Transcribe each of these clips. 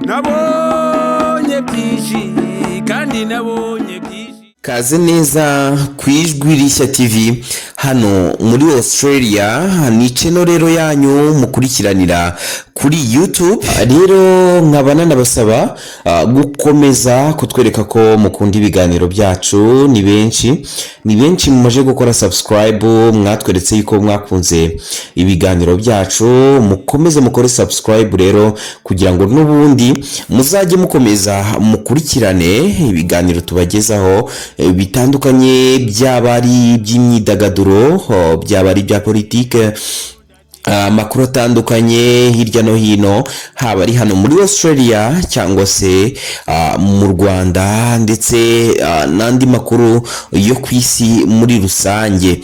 nabonye byinshi kandi nabonye byinshi. Kaze neza ku Ijwi Rishya TV hano muri Australia, ni channel rero yanyu mukurikiranira kuri YouTube. Rero nkabana nabasaba gukomeza kutwereka ko mukunda ibiganiro byacu. Ni benshi mumaje gukora subscribe, mwatweretse yuko mwakunze ibiganiro byacu. Mukomeze mukore subscribe rero kugira ngo n'ubundi muzajye mukomeza mukurikirane ibiganiro tubagezaho bitandukanye, byaba ari iby'imyidagaduro, byaba ari ibya politike, amakuru atandukanye hirya no hino, haba ari hano muri Australia cyangwa se mu Rwanda, ndetse n'andi makuru yo ku isi muri rusange.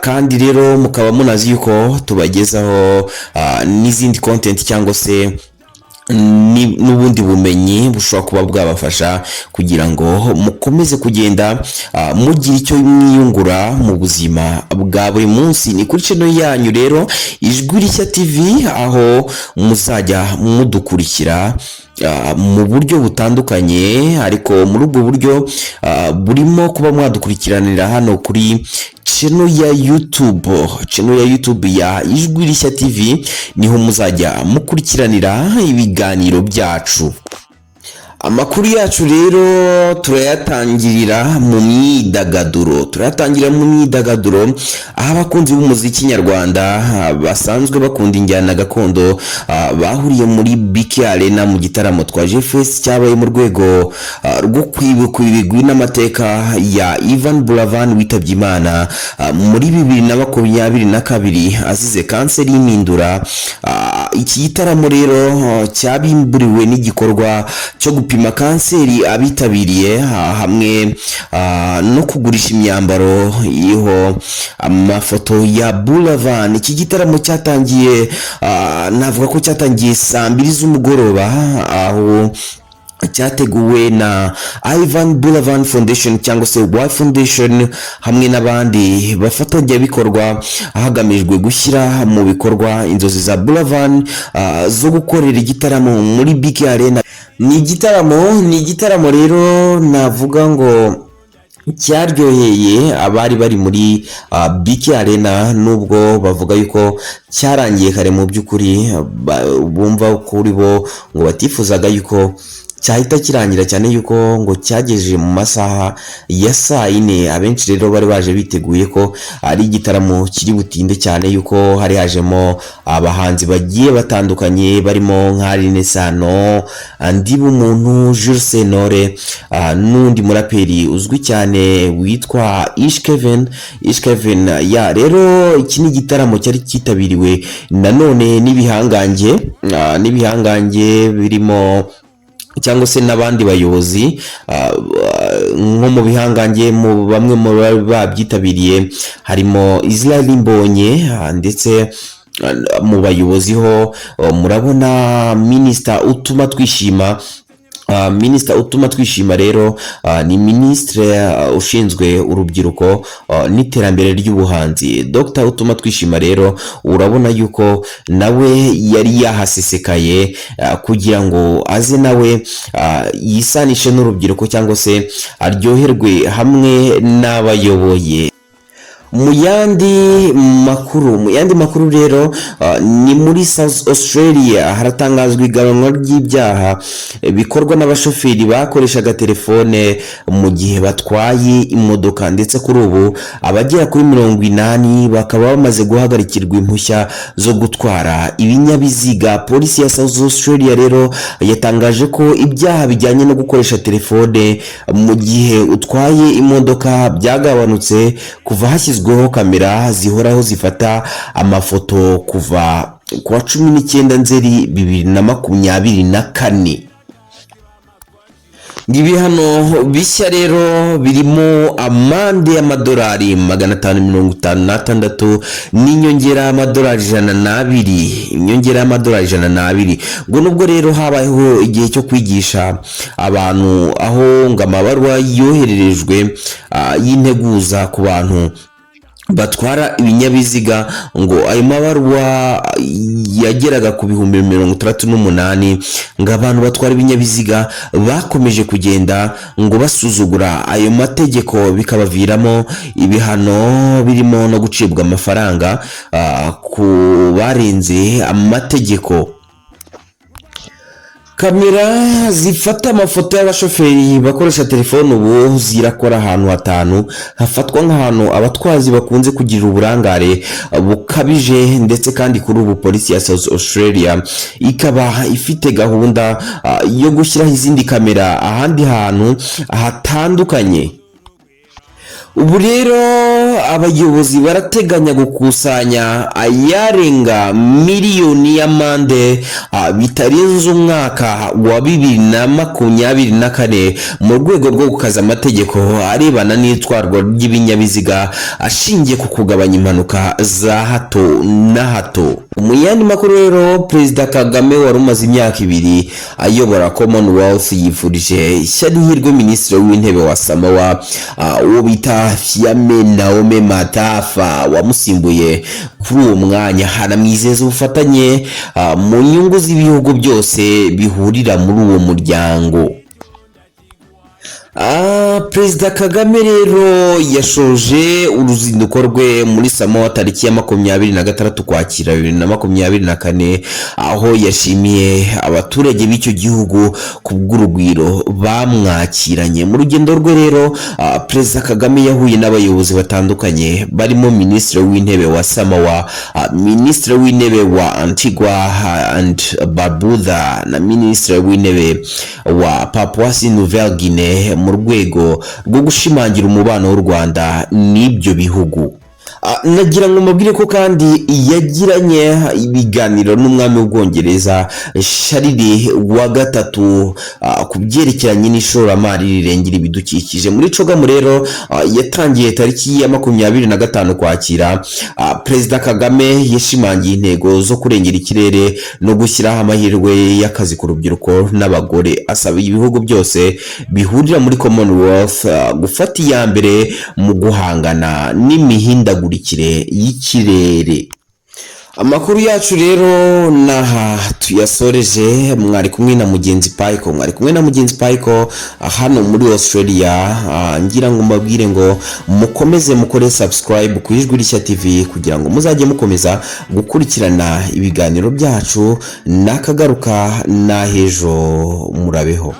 Kandi rero mukaba munazi yuko tubagezaho n'izindi content cyangwa se n'ubundi bumenyi bushobora kuba bwabafasha kugira ngo mukomeze kugenda mugira icyo mwiyungura mu buzima bwa buri munsi. Ni kuri channel yanyu rero Ijwi Rishya TV, aho muzajya mudukurikira mu buryo butandukanye, ariko muri ubwo buryo burimo kuba mwadukurikiranira hano kuri channel ya YouTube ya Ijwi Rishya TV, niho muzajya mukurikiranira ibiganiro byacu. Amakuru yacu rero turayatangirira mu myidagaduro. Aho abakunzi b'umuziki nyarwanda basanzwe bakunda injyana gakondo bahuriye muri BK Arena mu gitaramo twa Jeffes cyabaye mu rwego rwo kwibuka ibigwi n'amateka ya Ivan Buravan witabye Imana muri 2022 azize kanseri y'imindura. Iki gitaramo rero cyabimburiwe n'igikorwa cyo gupima kanseri abitabiriye, hamwe no kugurisha imyambaro iriho amafoto ya Buravan. Iki gitaramo cyatangiye navuga ko cyatangiye saa 2 z'umugoroba, aho cyateguwe na Ivan Buravan Foundation cyangwa se Y Foundation hamwe n'abandi bafatanyabikorwa, hagamijwe gushyira mu bikorwa inzozi za Buravan zo gukorera igitaramo muri BK Arena. Ni igitaramo rero navuga ngo cyaryoheye abari bari muri BK Arena, nubwo bavuga yuko cyarangiye kare. mu by'ukuri bumva kuri bo ngo batifuzaga yuko cyahita kirangira, cyane yuko ngo cyagejeje mu masaha ya saa 4. Abenshi rero bari baje biteguye ko ari igitaramo kiri butinde, cyane yuko hari hajemo abahanzi bagiye batandukanye barimo nka Sano, Ndibumuntu, Jules Sentore, n'undi muraperi uzwi cyane witwa Ishkevin. Ya rero iki ni igitaramo cyari cyitabiriwe nanone n'ibihangange birimo cyangwa se n'abandi bayobozi. Nko mu bihangange mu bamwe mu babyitabiriye harimo Israel Mbonye, ndetse mu bayobozi ho murabona Minister Utuma Twishima. Minister Utuma Twishima rero ni ministre ushinzwe urubyiruko n'iterambere ry'ubuhanzi. Dr. Utuma Twishima rero urabona yuko nawe yari yahasesekaye kugira ngo aze nawe yisanishe n'urubyiruko cyangwa se aryoherwe hamwe n'abayoboye. Mu yandi makuru rero ni muri South Australia haratangazwa igabanwa ry'ibyaha bikorwa n'abashoferi bakoreshaga telefone mu gihe batwaye imodoka, ndetse kuri ubu abagera kuri 80 bakaba bamaze guhagarikirwa impushya zo gutwara ibinyabiziga. Polisi ya South Australia rero yatangaje ko ibyaha bijyanye no gukoresha telefone mu gihe utwaye imodoka byagabanutse kuva hashyizweho kamera zihoraho zifata amafoto kuva ku wa 19 Nzeri 2024. Ibihano bishya rero birimo amande y'amadolari 556 n'inyongera y'amadolari 120. ngo nubwo rero habayeho igihe cyo kwigisha abantu, aho ngo amabarwa yohererejwe y'integuza ku bantu batwara ibinyabiziga ngo ayo mabaruwa yageraga ku bihumbi 68 ngo abantu batwara ibinyabiziga bakomeje kugenda ngo basuzugura ayo mategeko bikabaviramo ibihano birimo no gucibwa amafaranga ku barenze amategeko. Kamera zifata amafoto y'abashoferi bakoresha telefone ubu zirakora ahantu hatanu hafatwa nk'ahantu abatwazi bakunze kugira uburangare bukabije, ndetse kandi kuri ubu polisi ya South Australia ikaba ifite gahunda yo gushyiraho izindi kamera ahandi hantu hatandukanye. Ubu rero abayobozi barateganya gukusanya ayarenga miliyoni y'amande bitarenze umwaka wa 2024 mu rwego rwo gukaza amategeko arebana n'itwarwa ry'ibinyabiziga ashingiye ku kugabanya impanuka za hato na hato. Mu yandi makuru rero, Perezida Kagame wari umaze imyaka 2 ayobora Commonwealth yifurije ishyari n'ihirwe Minisitiri w'Intebe wa Samoa uwo bita Fiame Naome Matafa wamusimbuye kuri uwo mwanya, haramwizeza ubufatanye mu nyungu z'ibihugu byose bihurira muri uwo muryango. Perezida Kagame rero yashoje uruzinduko rwe muri Samoa tariki ya 26 Ukwakira 2024, aho yashimiye abaturage b'icyo gihugu ku bw'urugwiro bamwakiranye. Mu rugendo rwe rero Perezida Kagame yahuye n'abayobozi batandukanye barimo Minisitiri w'Intebe wa Samoa, Minisitiri w'Intebe wa Antigua and Barbuda na Minisitiri w'Intebe wa Papua Nouvelle Guinea mu rwego rwo gushimangira umubano w'u Rwanda n'ibyo bihugu. Nagira ngo mubwire ko kandi yagiranye ibiganiro n'umwami w'Ubwongereza Charles wa gatatu ku byerekeranye n'ishoramari rirengera ibidukikije. Muri Cogamu rero yatangiye tariki ya 25 Ukwakira, Perezida Kagame yashimangiye intego zo kurengera ikirere no gushyiraho amahirwe y'akazi ku rubyiruko n'abagore. Asaba ibihugu byose bihurira muri Commonwealth gufata iya mbere mu guhangana n'imihindagurikire y'ikirere. Amakuru yacu rero naha tuyasoreje. Mwari kumwe na Mugenzi Paiko hano muri Australia. Ngira ngo mbabwire ngo mukomeze mukore subscribe ku Ijwi Rishya TV kugira ngo muzajye mukomeza gukurikirana ibiganiro byacu. Nakagaruka na hejo, murabeho.